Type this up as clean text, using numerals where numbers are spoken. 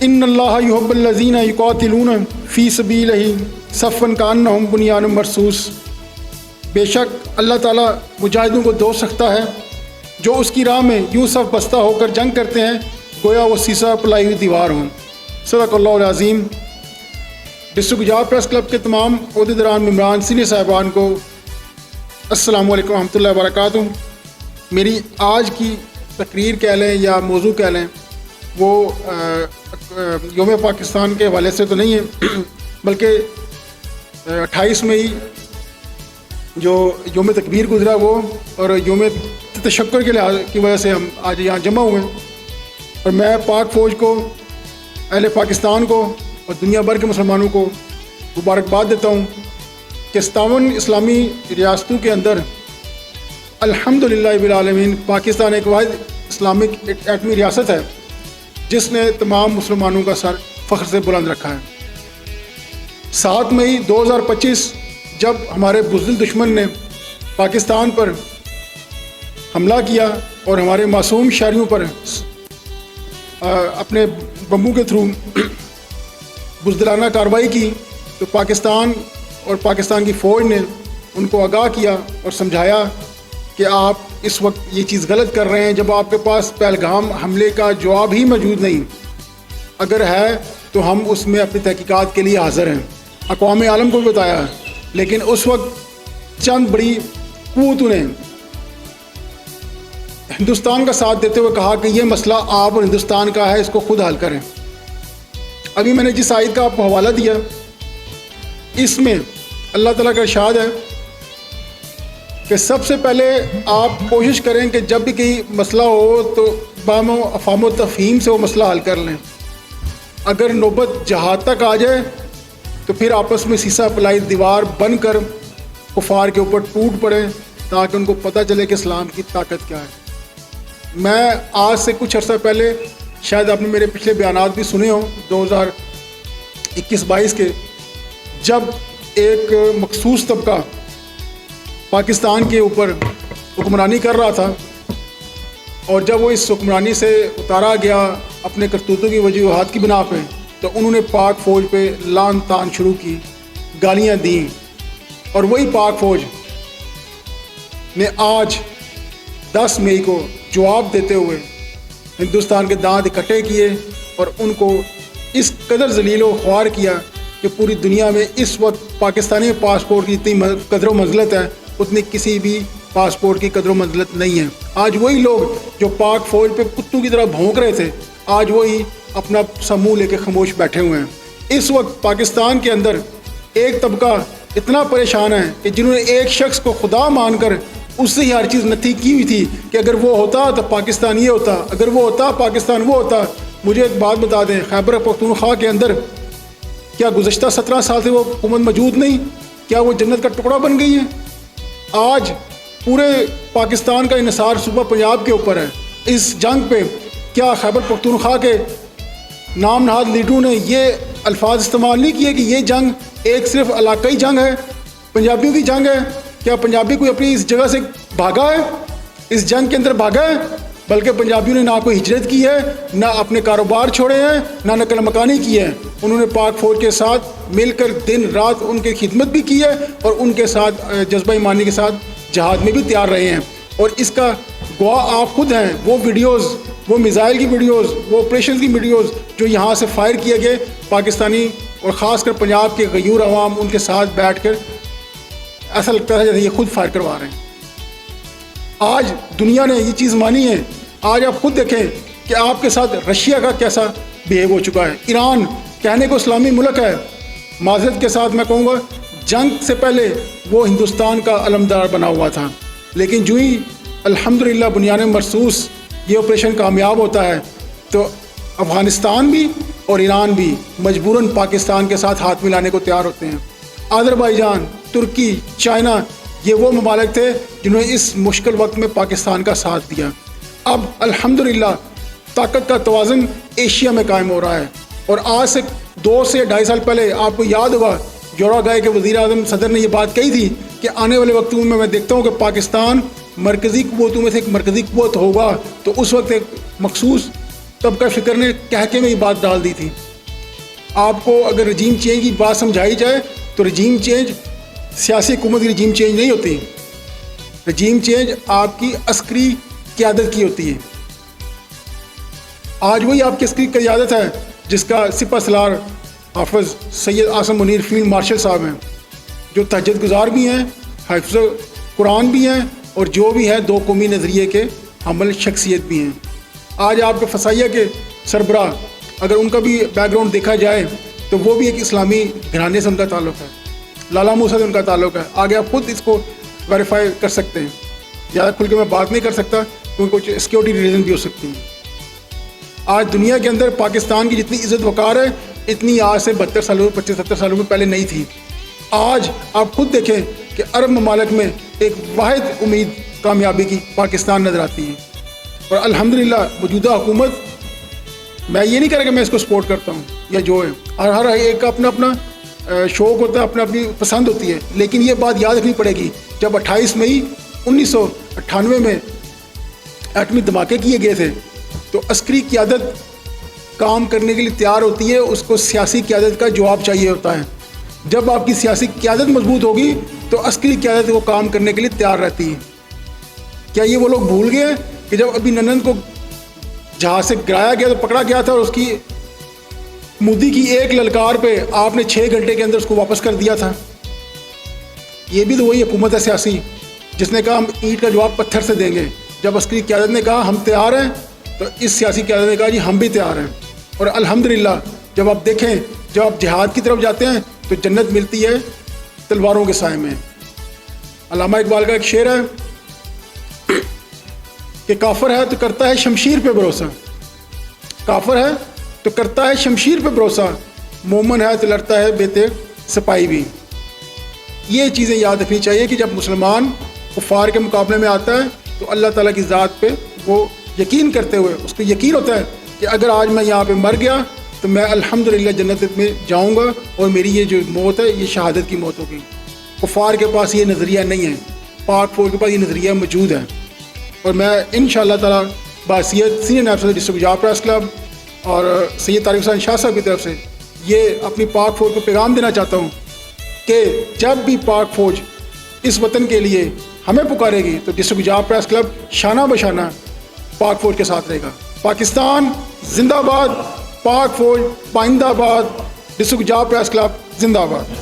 ان اللہ یحب الذین یقاتلون فی سبیلہ صفا کانہم بنیان مرصوص، بے شک اللہ تعالیٰ مجاہدوں کو دوست رکھتا ہے جو اس کی راہ میں یوں صف بستہ ہو کر جنگ کرتے ہیں گویا وہ سیسا پلائی ہوئی دیوار ہوں۔ صدق اللہ العظیم۔ ڈسٹرکٹ گجرات پریس کلب کے تمام عہدیداران، ممبران، سینئر صاحبان کو السلام علیکم ورحمۃ اللہ وبرکاتہ۔ میری آج کی تقریر کہہ لیں یا موضوع کہہ لیں وہ یوم پاکستان کے حوالے سے تو نہیں ہے، بلکہ 28 مئی جو یوم تکبیر گزرا وہ اور یوم تشکر کے لحاظ کی وجہ سے ہم آج یہاں جمع ہوئے ہیں، اور میں پاک فوج کو، اہل پاکستان کو اور دنیا بھر کے مسلمانوں کو مبارکباد دیتا ہوں کہ 57 اسلامی ریاستوں کے اندر الحمدللہ رب العالمین پاکستان ایک واحد اسلامک ایٹمی ریاست ہے جس نے تمام مسلمانوں کا سر فخر سے بلند رکھا ہے۔ 7 مئی 2025 جب ہمارے بزدل دشمن نے پاکستان پر حملہ کیا اور ہمارے معصوم شہریوں پر اپنے بموں کے تھرو بزدلانہ کارروائی کی، تو پاکستان اور پاکستان کی فوج نے ان کو آگاہ کیا اور سمجھایا کہ آپ اس وقت یہ چیز غلط کر رہے ہیں جب آپ کے پاس پہلگام حملے کا جواب ہی موجود نہیں، اگر ہے تو ہم اس میں اپنی تحقیقات کے لیے حاضر ہیں۔ اقوام عالم کو بھی بتایا، لیکن اس وقت چند بڑی قوتوں نے ہندوستان کا ساتھ دیتے ہوئے کہا کہ یہ مسئلہ آپ اور ہندوستان کا ہے، اس کو خود حل کریں۔ ابھی میں نے جس آیت کا آپ کو حوالہ دیا اس میں اللہ تعالیٰ کا ارشاد ہے کہ سب سے پہلے آپ کوشش کریں کہ جب بھی کوئی مسئلہ ہو تو بام و افہام و تفہیم سے وہ مسئلہ حل کر لیں، اگر نوبت جہاد تک آ جائے تو پھر آپس میں سیسا پلائی دیوار بن کر کفار کے اوپر ٹوٹ پڑے تاکہ ان کو پتہ چلے کہ اسلام کی طاقت کیا ہے۔ میں آج سے کچھ عرصہ پہلے، شاید آپ نے میرے پچھلے بیانات بھی سنے ہوں 2021-22 کے، جب ایک مخصوص طبقہ پاکستان کے اوپر حکمرانی کر رہا تھا اور جب وہ اس حکمرانی سے اتارا گیا اپنے کرتوتوں کی وجوہات کی بنا پہ، تو انہوں نے پاک فوج پہ لعن طعن شروع کی، گالیاں دیں، اور وہی پاک فوج نے آج 10 مئی کو جواب دیتے ہوئے ہندوستان کے دانت اکٹھے کیے اور ان کو اس قدر ذلیل و خوار کیا کہ پوری دنیا میں اس وقت پاکستانی پاسپورٹ کی اتنی قدر و منزلت ہے اتنی کسی بھی پاسپورٹ کی قدر و منزلت نہیں ہے۔ آج وہی لوگ جو پاک فوج پہ کتوں کی طرح بھونک رہے تھے آج وہی اپنا سموہ لے کے خاموش بیٹھے ہوئے ہیں۔ اس وقت پاکستان کے اندر ایک طبقہ اتنا پریشان ہے کہ جنہوں نے ایک شخص کو خدا مان کر اس سے ہی ہر چیز نتھی کی ہوئی تھی کہ اگر وہ ہوتا تو پاکستان یہ ہوتا، اگر وہ ہوتا پاکستان وہ ہوتا۔ مجھے ایک بات بتا دیں، خیبر پختونخوا کے اندر کیا گزشتہ 17 سال سے وہ حکومت موجود نہیں؟ کیا وہ جنت کا ٹکڑا بن گئی ہے؟ آج پورے پاکستان کا انحصار صوبہ پنجاب کے اوپر ہے۔ اس جنگ پہ کیا خیبر پختونخوا کے نام نہاد لیڈروں نے یہ الفاظ استعمال نہیں کیے کہ یہ جنگ ایک صرف علاقائی جنگ ہے، پنجابیوں کی جنگ ہے؟ کیا پنجابی کوئی اپنی اس جگہ سے بھاگا ہے، اس جنگ کے اندر بھاگا ہے؟ بلکہ پنجابیوں نے نہ کوئی ہجرت کی ہے، نہ اپنے کاروبار چھوڑے ہیں، نہ نقل مکانی کی ہے۔ انہوں نے پاک فوج کے ساتھ مل کر دن رات ان کی خدمت بھی کی ہے اور ان کے ساتھ جذبہ ایمانی کے ساتھ جہاد میں بھی تیار رہے ہیں، اور اس کا گواہ آپ خود ہیں۔ وہ ویڈیوز، وہ میزائل کی ویڈیوز، وہ آپریشن کی ویڈیوز جو یہاں سے فائر کیے گئے، پاکستانی اور خاص کر پنجاب کے غیور عوام ان کے ساتھ بیٹھ کر ایسا لگتا ہے جیسے یہ خود فائر کروا رہے ہیں۔ آج دنیا نے یہ چیز مانی ہے۔ آج آپ خود دیکھیں کہ آپ کے ساتھ رشیا کا کیسا بیہیو ہو چکا ہے۔ ایران کہنے کو اسلامی ملک ہے، معذرت کے ساتھ میں کہوں گا جنگ سے پہلے وہ ہندوستان کا علمدار بنا ہوا تھا، لیکن جو ہی الحمدللہ بنیان مرصوص یہ آپریشن کامیاب ہوتا ہے تو افغانستان بھی اور ایران بھی مجبوراً پاکستان کے ساتھ ہاتھ ملانے کو تیار ہوتے ہیں۔ آذربائیجان، ترکی، چائنا، یہ وہ ممالک تھے جنہوں نے اس مشکل وقت میں پاکستان کا ساتھ دیا۔ اب الحمدللہ طاقت کا توازن ایشیا میں قائم ہو رہا ہے، اور آج سے 2 سے 2.5 سال پہلے آپ کو یاد ہوگا یوراگائے کے وزیر اعظم صدر نے یہ بات کہی تھی کہ آنے والے وقتوں میں دیکھتا ہوں کہ پاکستان مرکزی قوتوں میں سے ایک مرکزی قوت ہوگا، تو اس وقت ایک مخصوص طبقہ فکر نے کہکے میں یہ بات ڈال دی تھی. آپ کو اگر رجیم چینج کی بات سمجھائی جائے تو رجیم چینج سیاسی حکومت کی رجیم چینج نہیں ہوتی. رجیم چینج آپ کی عسکری قیادت کی ہوتی ہے. آج وہی آپ کی عسکری قیادت ہے جس کا سپہ سالار حافظ سید عاصم منیر فیلڈ مارشل صاحب ہیں، جو تہجد گزار بھی ہیں، حافظ قرآن بھی ہیں، اور جو بھی ہے دو قومی نظریے کے حامل شخصیت بھی ہیں. آج آپ کے فضائیہ کے سربراہ اگر ان کا بھی بیک گراؤنڈ دیکھا جائے تو وہ بھی ایک اسلامی گھرانے سے ان کا تعلق ہے. لالا موسیٰ سے ان کا تعلق ہے. آگے آپ خود اس کو ویریفائی کر سکتے ہیں. زیادہ کھل کے میں بات نہیں کر سکتا کیونکہ کچھ سیکورٹی ریزن بھی ہو سکتی ہیں. آج دنیا کے اندر پاکستان کی جتنی عزت وقار ہے اتنی آج سے 72 سالوں 25-70 سالوں میں پہلے نہیں تھی. آج آپ خود دیکھیں کہ عرب ممالک میں ایک واحد امید کامیابی کی پاکستان نظر آتی ہے. اور الحمدللہ موجودہ حکومت، میں یہ نہیں کہہ رہا کہ میں اس کو سپورٹ کرتا ہوں یا جو ہے، ہر ایک کا اپنا اپنا شوق ہوتا ہے، اپنی پسند ہوتی ہے، لیکن یہ بات یاد رکھنی پڑے گی جب 28 مئی 1998 میں ایٹمی دھماکے کیے گئے تھے تو عسکری قیادت کام کرنے کے لیے تیار ہوتی ہے، اس کو سیاسی قیادت کا جواب چاہیے ہوتا ہے. جب آپ کی سیاسی قیادت مضبوط ہوگی تو عسکری قیادت وہ کام کرنے کے لیے تیار رہتی ہے. کیا یہ وہ لوگ بھول گئے ہیں کہ جب ابھی ننند کو جہاز سے گرایا گیا تو پکڑا گیا تھا اور اس کی مودی کی ایک للکار پہ آپ نے 6 گھنٹے کے اندر اس کو واپس کر دیا تھا. یہ بھی تو وہی حکومت ہے سیاسی جس نے کہا ہم اینٹ کا جواب پتھر سے دیں گے. جب عسکری قیادت نے کہا ہم تیار ہیں تو اس سیاسی قیادت نے کہا جی ہم بھی تیار ہیں. اور الحمدللہ جب آپ دیکھیں جب آپ جہاد کی طرف جاتے ہیں تو جنت ملتی ہے تلواروں کے سائے میں. علامہ اقبال کا ایک شعر ہے کہ کافر ہے تو کرتا ہے شمشیر پہ بھروسہ، کافر ہے تو کرتا ہے شمشیر پہ بھروسہ، مومن ہے تو لڑتا ہے بے تیغ سپاہی بھی. یہ چیزیں یاد رکھنی چاہیے کہ جب مسلمان کفار کے مقابلے میں آتا ہے تو اللہ تعالیٰ کی ذات پہ وہ یقین کرتے ہوئے اس کو یقین ہوتا ہے کہ اگر آج میں یہاں پہ مر گیا تو میں الحمدللہ جنت میں جاؤں گا اور میری یہ جو موت ہے یہ شہادت کی موت ہوگی. کفار کے پاس یہ نظریہ نہیں ہے، پاک فوج کے پاس یہ نظریہ موجود ہے. اور میں انشاءاللہ تعالیٰ بحیثیت سینئر نائب صدر ڈسٹرکٹ گجرات پریس کلب اور سید طارق حسین شاہ صاحب کی طرف سے یہ اپنی پاک فوج کو پیغام دینا چاہتا ہوں کہ جب بھی پاک فوج اس وطن کے لیے ہمیں پکارے گی تو ڈسٹرکٹ گجرات پریس کلب شانہ بشانہ پاک فوج کے ساتھ رہے گا. پاکستان زندہ باد، پاک فوج پائندہ باد، ڈسٹرکٹ گجرات پریس کلب زندہ باد.